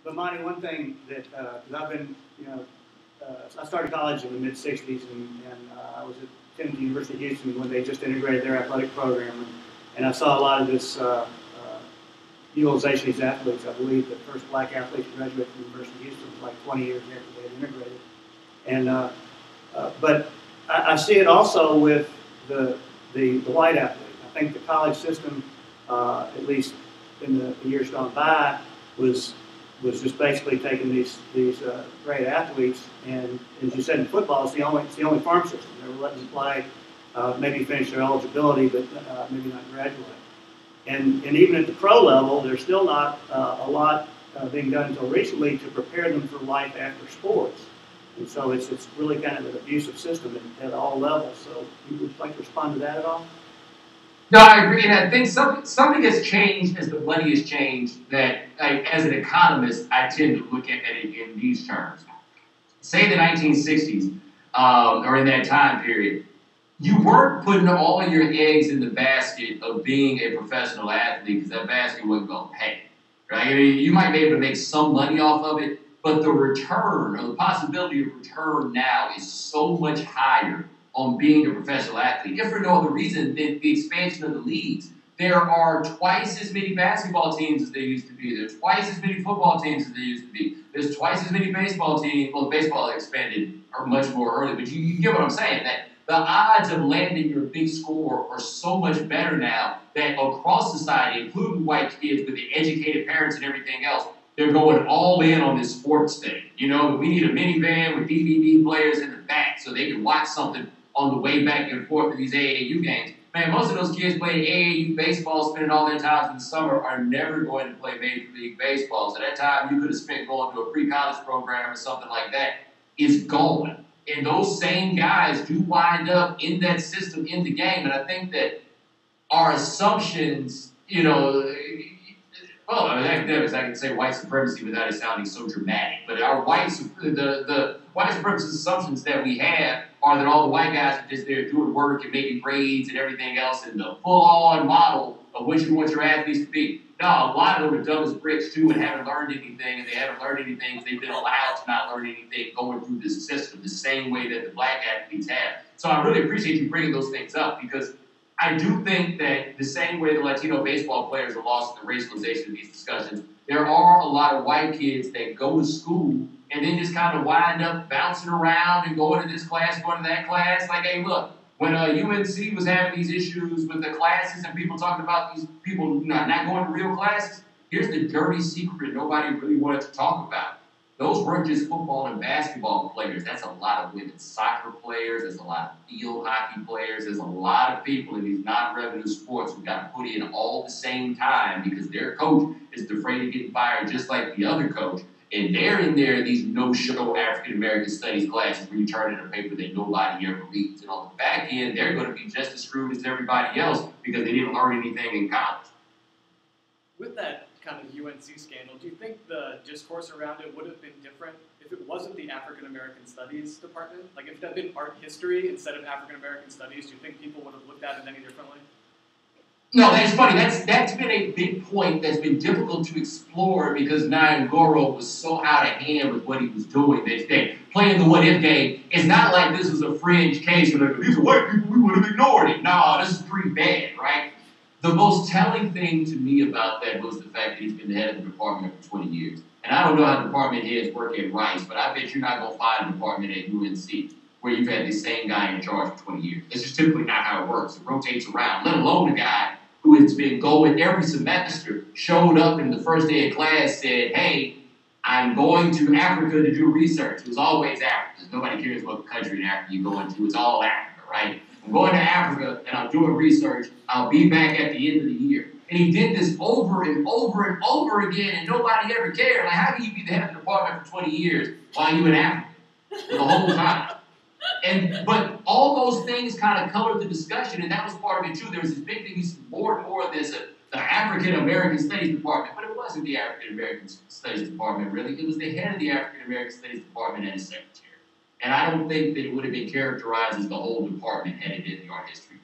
Bomani, one thing that, because I've been, I started college in the mid-'60s, and I was at Tennessee University of Houston when they just integrated their athletic program, and I saw a lot of this utilization of these athletes. I believe the first black athletes to graduate from the University of Houston was like 20 years after they had integrated. And but I see it also with the white athlete. I think the college system, at least in the years gone by, was just basically taking these great athletes, and as you said in football, it's the only farm system. They were letting them play, maybe finish their eligibility, but maybe not graduate. And even at the pro level, there's still not a lot being done until recently to prepare them for life after sports. And so it's really kind of an abusive system at all levels. So you would like to respond to that at all? No, I agree, and I think something has changed as the money has changed. That, as an economist, I tend to look at it in these terms. Say the 1960s, or in that time period, you weren't putting all your eggs in the basket of being a professional athlete because that basket wasn't going to pay. Right? I mean, you might be able to make some money off of it, but the return, or the possibility of return now, is so much higher on being a professional athlete, if for no other reason than the expansion of the leagues. There are twice as many basketball teams as there used to be. There's twice as many football teams as there used to be. There's twice as many baseball teams. Well, baseball expanded much more early, but you get what I'm saying, that the odds of landing your big score are so much better now that across society, including white kids with the educated parents and everything else, they're going all in on this sports thing. We need a minivan with DVD players in the back so they can watch something on the way back and forth to these AAU games. Man, most of those kids playing AAU baseball, spending all their time in the summer, are never going to play Major League Baseball. So that time you could have spent going to a pre-college program or something like that is gone. And those same guys do wind up in that system in the game. And I think that our assumptions, well, as academics, I can say white supremacy without it sounding so dramatic. But the white supremacist assumptions that we have are that all the white guys are just there doing work and making grades and everything else, and the full-on model of what you want your athletes to be. No, a lot of them are dumb as bricks too and haven't learned anything, and they haven't learned anything because they've been allowed to not learn anything going through this system the same way that the black athletes have. So I really appreciate you bringing those things up, because I do think that the same way the Latino baseball players are lost in the racialization of these discussions, there are a lot of white kids that go to school and then just kind of wind up bouncing around and going to this class, going to that class. Like, hey, look, when UNC was having these issues with the classes and people talking about these people not going to real classes, here's the dirty secret nobody really wanted to talk about. Those weren't just football and basketball players. That's a lot of women's soccer players. There's a lot of field hockey players. There's a lot of people in these non-revenue sports who got to put in all the same time because their coach is afraid of getting fired just like the other coach. And they're in there, these no-show African-American studies classes where you turn in a paper that nobody ever reads. And on the back end, they're going to be just as screwed as everybody else because they didn't learn anything in college. With that kind of UNC scandal, do you think the discourse around it would have been different if it wasn't the African-American Studies department? Like, if it had been art history instead of African-American Studies, do you think people would have looked at it any differently? No, that's funny. That's been a big point that's been difficult to explore because Nyangoro was so out of hand with what he was doing that day. Playing the what-if game, it's not like this was a fringe case where like, these are white people, we would have ignored it. No, this is pretty bad, right? The most telling thing to me about that was the fact that he's been the head of the department for 20 years. And I don't know how department heads work at Rice, but I bet you're not going to find a department at UNC where you've had the same guy in charge for 20 years. It's just typically not how it works. It rotates around, let alone a guy who has been going every semester, showed up in the first day of class, said, hey, I'm going to Africa to do research. It was always Africa. Nobody cares what country in Africa you're going to. It's all Africa, right? I'm going to Africa, and I'm doing research. I'll be back at the end of the year. And he did this over and over and over again, and nobody ever cared. Like, how can you be the head of the department for 20 years while you're in Africa for the whole time? But all those things kind of colored the discussion, and that was part of it too. There was this big thing, more and more of this, the African American Studies Department, but it wasn't the African American Studies Department really. It was the head of the African American Studies Department and his secretary. And I don't think that it would have been characterized as the whole department had it in the art history